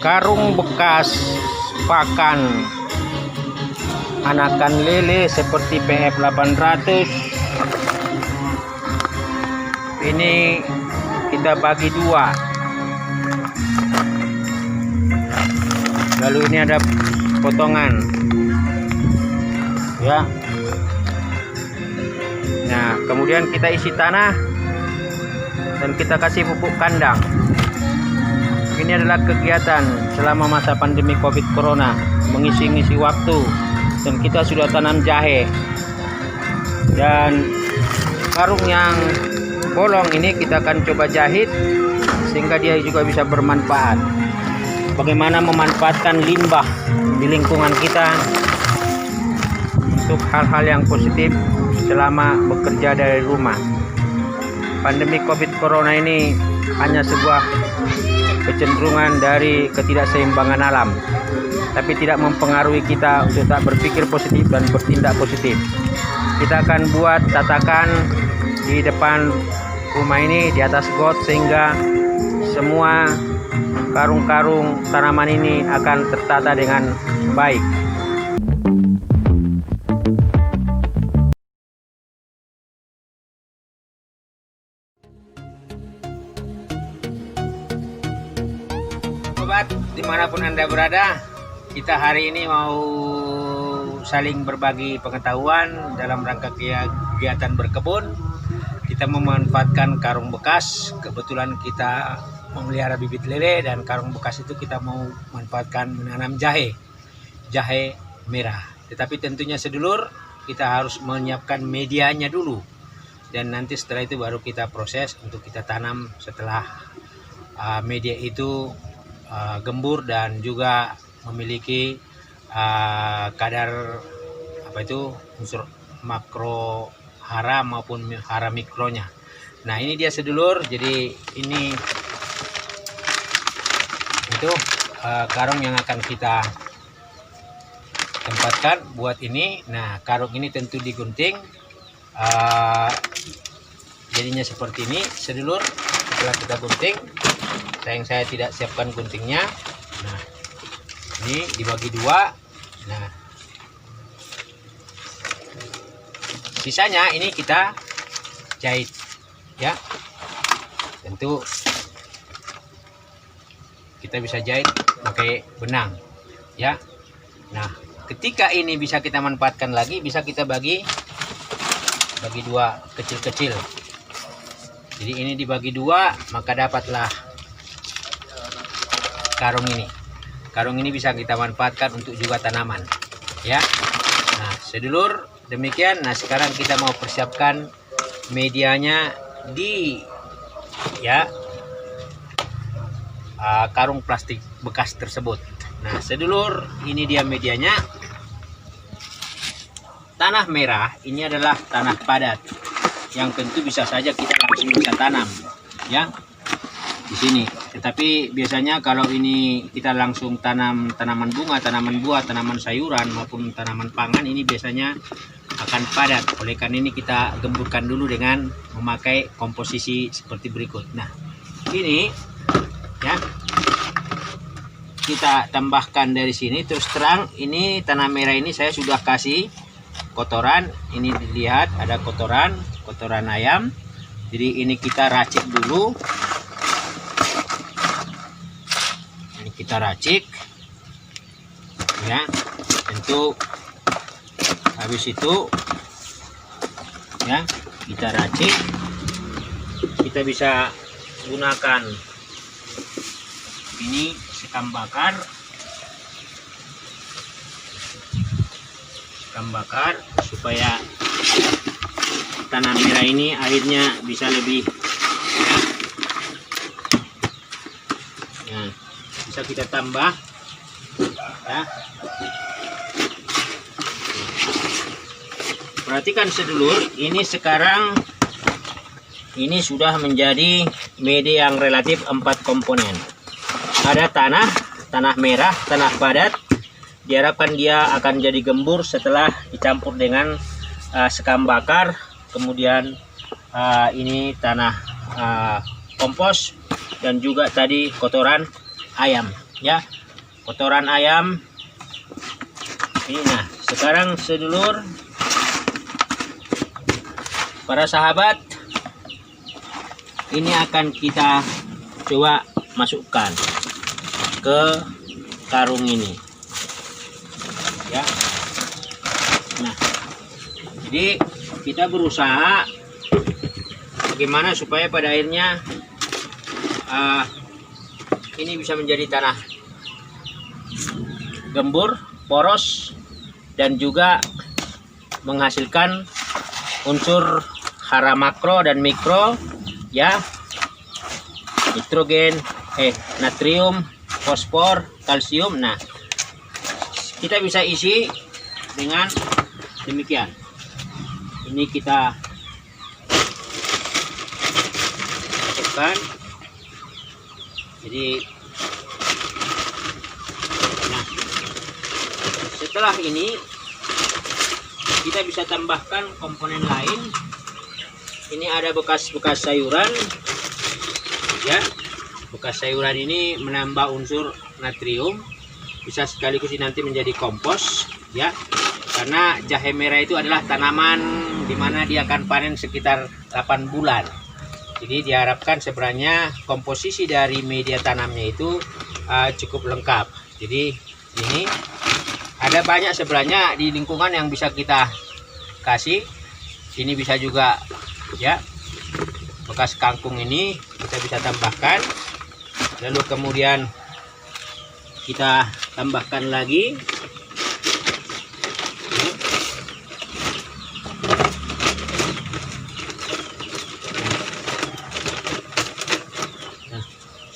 karung bekas pakan anakan lele seperti PF 800. Ini kita bagi dua. Lalu ini ada potongan, ya. Nah, kemudian kita isi tanah dan kita kasih pupuk kandang. Ini adalah kegiatan selama masa pandemi COVID Corona, mengisi-ngisi waktu. Dan kita sudah tanam jahe, dan karung yang bolong ini kita akan coba jahit sehingga dia juga bisa bermanfaat. Bagaimana memanfaatkan limbah di lingkungan kita untuk hal-hal yang positif selama bekerja dari rumah. Pandemi COVID Corona ini hanya sebuah kecenderungan dari ketidakseimbangan alam, tapi tidak mempengaruhi kita untuk tak berpikir positif dan bertindak positif. Kita akan buat tatakan di depan rumah ini di atas got sehingga semua karung-karung tanaman ini akan tertata dengan baik. Sobat, dimanapun Anda berada, kita hari ini mau saling berbagi pengetahuan dalam rangka kegiatan berkebun. Kita memanfaatkan karung bekas. Kebetulan kita memelihara bibit lele, dan karung bekas itu kita mau manfaatkan menanam jahe merah. Tetapi tentunya sedulur, kita harus menyiapkan medianya dulu, dan nanti setelah itu baru kita proses untuk kita tanam setelah media itu gembur dan juga memiliki kadar unsur makro hara maupun hara mikronya. Nah, ini dia sedulur. Jadi ini itu karung yang akan kita tempatkan buat ini. Nah, karung ini tentu digunting, jadinya seperti ini sedulur. Setelah kita gunting, sayang saya tidak siapkan guntingnya. Nah, ini dibagi dua. Nah, sisanya ini kita jahit, ya. Tentu kita bisa jahit pakai benang, ya. Nah, ketika ini bisa kita manfaatkan lagi, bisa kita bagi dua kecil-kecil. Jadi ini dibagi dua, maka dapatlah karung ini. Karung ini bisa kita manfaatkan untuk juga tanaman, ya. Nah, sedulur, demikian. Nah, sekarang kita mau persiapkan medianya di karung plastik bekas tersebut. Nah, sedulur, ini dia medianya. Tanah merah ini adalah tanah padat yang tentu bisa saja kita langsung bisa tanam, ya, di sini. Tetapi biasanya kalau ini kita langsung tanam tanaman bunga, tanaman buah, tanaman sayuran maupun tanaman pangan, ini biasanya akan padat. Oleh karena ini kita gemburkan dulu dengan memakai komposisi seperti berikut. Nah, ini ya kita tambahkan dari sini. Terus terang, ini tanah merah ini saya sudah kasih kotoran. Ini dilihat ada kotoran ayam. Jadi ini kita racik dulu. Ini kita racik, ya. Tentu habis itu, ya, kita racik. Kita bisa gunakan ini sekam bakar supaya tanah merah ini airnya bisa lebih, ya, bisa kita tambah, ya. Perhatikan sedulur, ini sekarang ini sudah menjadi media yang relatif 4 komponen. Ada tanah merah, tanah padat. Diharapkan dia akan jadi gembur setelah dicampur dengan sekam bakar. Kemudian ini tanah kompos, dan juga tadi kotoran ayam. ya, kotoran ayam ini. Nah, sekarang sedulur, para sahabat, ini akan kita coba masukkan ke karung ini, ya. Nah, jadi kita berusaha bagaimana supaya pada akhirnya ini bisa menjadi tanah gembur, poros, dan juga menghasilkan unsur hara makro dan mikro, ya, nitrogen, natrium, fosfor, kalsium. Nah, kita bisa isi dengan demikian. Ini kita masukkan. Jadi, nah, setelah ini kita bisa tambahkan komponen lain. Ini ada bekas-bekas sayuran, ya. Bekas sayuran ini menambah unsur natrium, bisa sekaligus nanti menjadi kompos, ya. Karena jahe merah itu adalah tanaman dimana dia akan panen sekitar 8 bulan. Jadi diharapkan sebenarnya komposisi dari media tanamnya itu cukup lengkap. Jadi ini ada banyak sebenarnya di lingkungan yang bisa kita kasih. Ini bisa juga, ya, bekas kangkung ini kita bisa tambahkan. Lalu kemudian kita tambahkan lagi.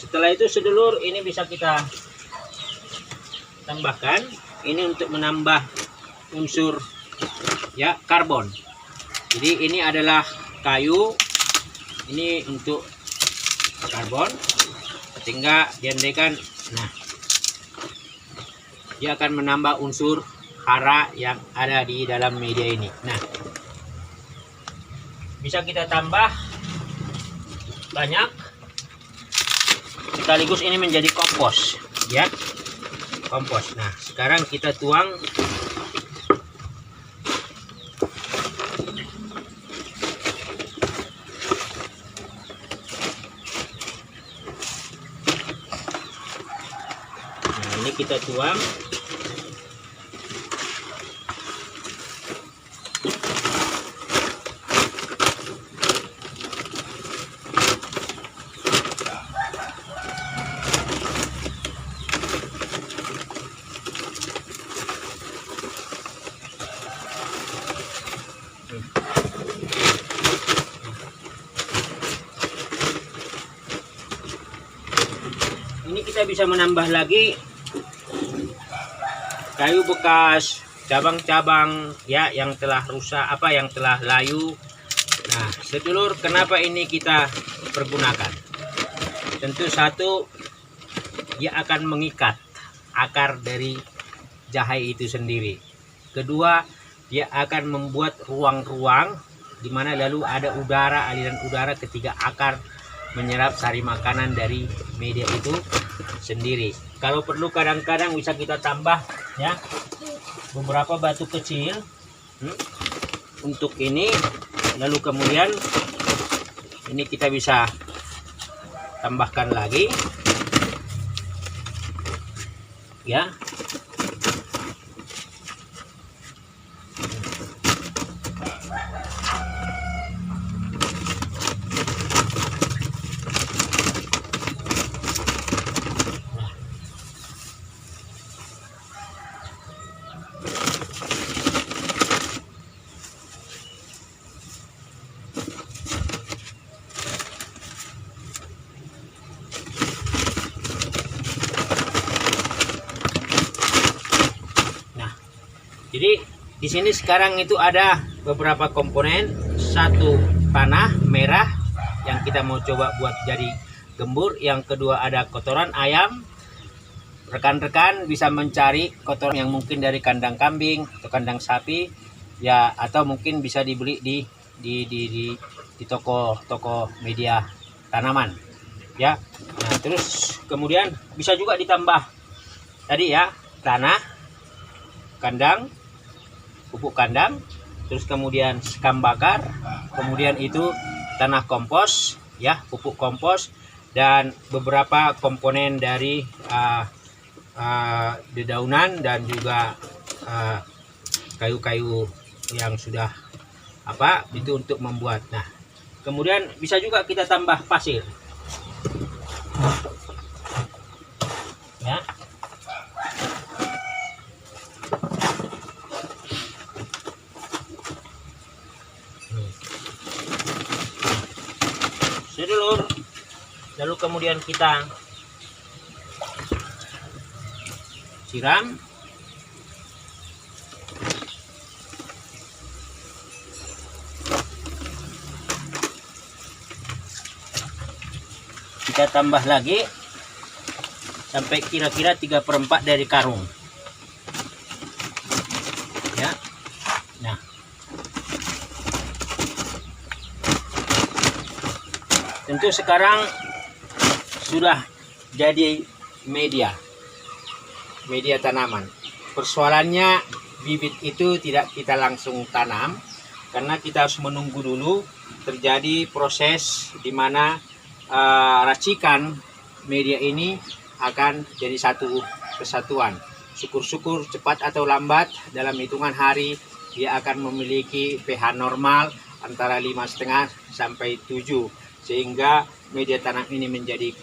Setelah itu sedulur, ini bisa kita tambahkan. Ini untuk menambah unsur, ya, karbon. Jadi ini adalah kayu, ini untuk karbon, sehingga diandaikan, nah, dia akan menambah unsur hara yang ada di dalam media ini. Nah, bisa kita tambah banyak. Sekaligus ini menjadi kompos, ya, kompos. Nah, sekarang kita tuang. Nah, ini kita tuang. Ini kita bisa menambah lagi kayu bekas, cabang-cabang, ya, yang telah rusak, yang telah layu. Nah, sedulur, kenapa ini kita pergunakan? Tentu satu, dia akan mengikat akar dari jahe itu sendiri. Kedua, dia akan membuat ruang-ruang di mana lalu ada udara, aliran udara ketika akar menyerap sari makanan dari media itu sendiri. Kalau perlu kadang-kadang bisa kita tambah, ya, beberapa batu kecil untuk ini. Lalu kemudian ini kita bisa tambahkan lagi, ya. Jadi di sini sekarang itu ada beberapa komponen. Satu, tanah merah yang kita mau coba buat jadi gembur. Yang kedua, ada kotoran ayam. Rekan-rekan bisa mencari kotoran yang mungkin dari kandang kambing atau kandang sapi, ya, atau mungkin bisa dibeli di toko-toko media tanaman. ya. Nah, terus kemudian bisa juga ditambah tadi ya, tanah, kandang, pupuk kandang, terus kemudian sekam bakar, kemudian itu tanah kompos ya, pupuk kompos, dan beberapa komponen dari dedaunan dan juga kayu-kayu yang sudah itu untuk membuat. Nah, kemudian bisa juga kita tambah pasir ya. Sedulur, lalu kemudian kita siram. Kita tambah lagi sampai kira-kira 3/4 dari karung ya. Nah, tentu sekarang sudah jadi media tanaman. Persoalannya bibit itu tidak kita langsung tanam, karena kita harus menunggu dulu terjadi proses di mana racikan media ini akan jadi satu kesatuan. Syukur-syukur cepat atau lambat dalam hitungan hari dia akan memiliki pH normal antara 5,5 sampai 7, sehingga media tanam ini menjadi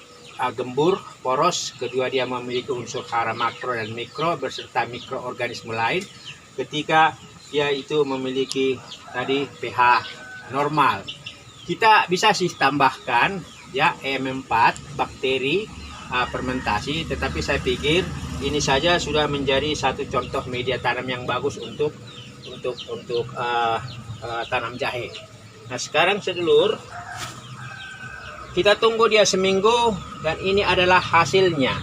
gembur, poros. Kedua, dia memiliki unsur hara makro dan mikro beserta mikroorganisme lain. Ketika dia itu memiliki tadi pH normal, kita bisa sih tambahkan ya EM4 bakteri fermentasi, tetapi saya pikir ini saja sudah menjadi satu contoh media tanam yang bagus untuk tanam jahe. Nah, sekarang sedulur, kita tunggu dia seminggu dan ini adalah hasilnya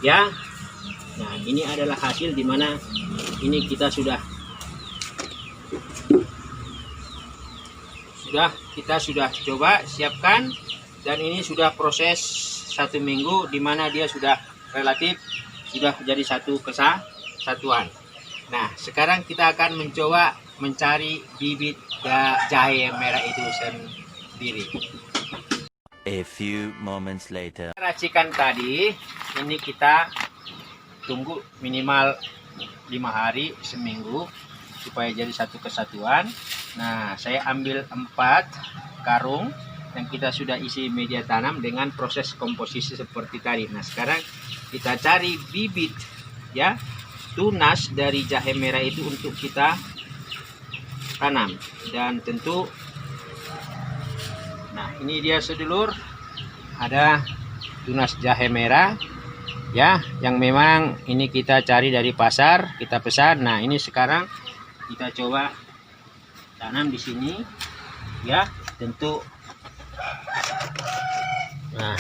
ya. Nah, ini adalah hasil dimana ini kita sudah coba siapkan, dan ini sudah proses 1 minggu dimana dia sudah relatif sudah jadi satu kesatuan. Nah, sekarang kita akan mencoba mencari bibit jahe merah itu sendiri. A few moments later. Racikan tadi ini kita tunggu minimal 5 hari, seminggu, supaya jadi satu kesatuan. Nah, saya ambil 4 karung yang kita sudah isi media tanam dengan proses komposisi seperti tadi. Nah, sekarang kita cari bibit ya, tunas dari jahe merah itu untuk kita tanam. Dan tentu, nah ini dia sedulur, ada tunas jahe merah ya, yang memang ini kita cari dari pasar, kita pesan. Nah, ini sekarang kita coba tanam di sini ya, tentu. Nah,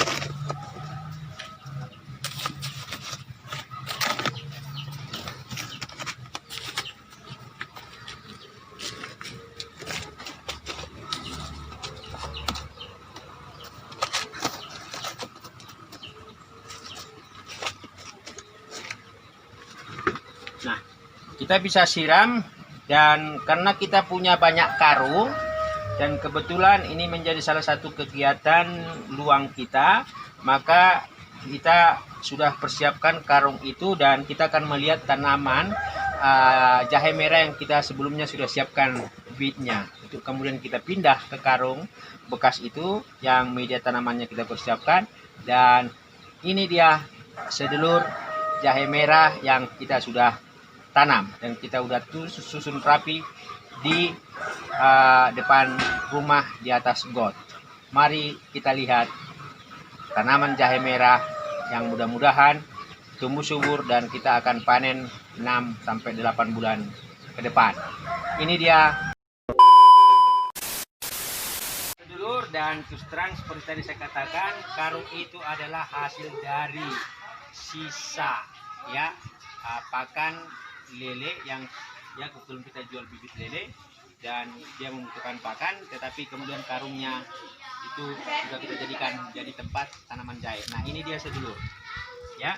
kita bisa siram, dan karena kita punya banyak karung dan kebetulan ini menjadi salah satu kegiatan luang kita, maka kita sudah persiapkan karung itu dan kita akan melihat tanaman jahe merah yang kita sebelumnya sudah siapkan bibitnya. Itu kemudian kita pindah ke karung bekas itu yang media tanamannya kita persiapkan, dan ini dia sedulur jahe merah yang kita sudah tanam dan kita udah susun rapi di depan rumah di atas got. Mari kita lihat tanaman jahe merah yang mudah-mudahan tumbuh subur dan kita akan panen 6-8 bulan ke depan. Ini dia sedulur, dan terus terang seperti tadi saya katakan, karung itu adalah hasil dari sisa ya pakan lele yang ya kebetulan kita jual bibit lele, dan dia membutuhkan pakan, tetapi kemudian karungnya itu juga kita jadikan jadi tempat tanaman jahe. Nah ini dia sedulur ya.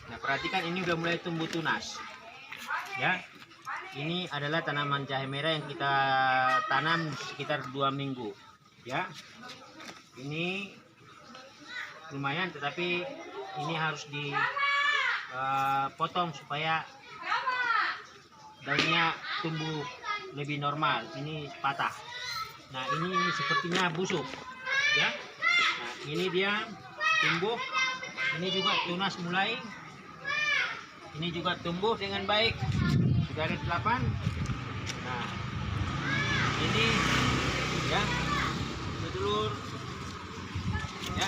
Nah perhatikan, ini udah mulai tumbuh tunas ya. Ini adalah tanaman jahe merah yang kita tanam sekitar 2 minggu ya. Ini lumayan, tetapi ini harus dipotong supaya daunnya tumbuh lebih normal. Ini patah. Nah ini sepertinya busuk ya. Nah ini dia tumbuh, ini juga tunas mulai, ini juga tumbuh dengan baik, sudah ada telapan. Nah ini ya sedulur ya,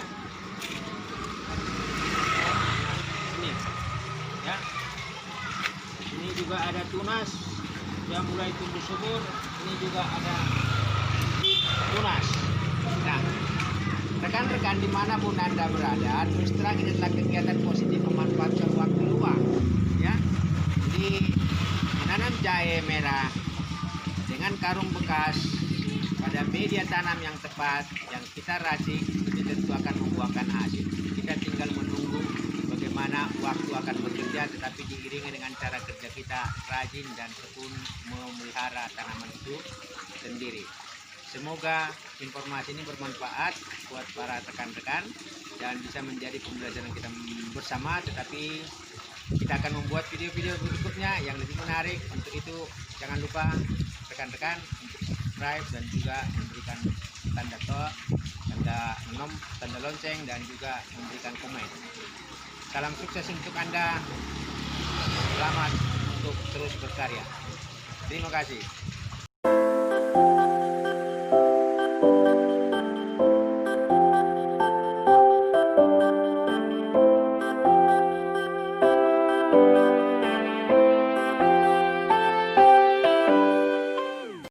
ini ya, ini juga ada tunas yang mulai tumbuh subur, ini juga ada tunas. Nah rekan-rekan dimanapun Anda berada, terus terang ini adalah kegiatan positif memanfaatkan waktu luang ya. Jadi menanam jahe merah dengan karung bekas pada media tanam yang tepat, yang kita racik, itu tentu akan membuahkan hasil. Kita tinggal menunggu bagaimana waktu akan bekerja, tetapi diiringi dengan cara kerja kita rajin dan tekun memelihara tanaman itu sendiri. Semoga informasi ini bermanfaat buat para rekan-rekan dan bisa menjadi pembelajaran kita bersama. Tetapi kita akan membuat video-video berikutnya yang lebih menarik. Untuk itu jangan lupa rekan-rekan untuk subscribe dan juga memberikan tanda tanda lonceng dan juga memberikan komen. Salam sukses untuk Anda. Selamat untuk terus berkarya. Terima kasih.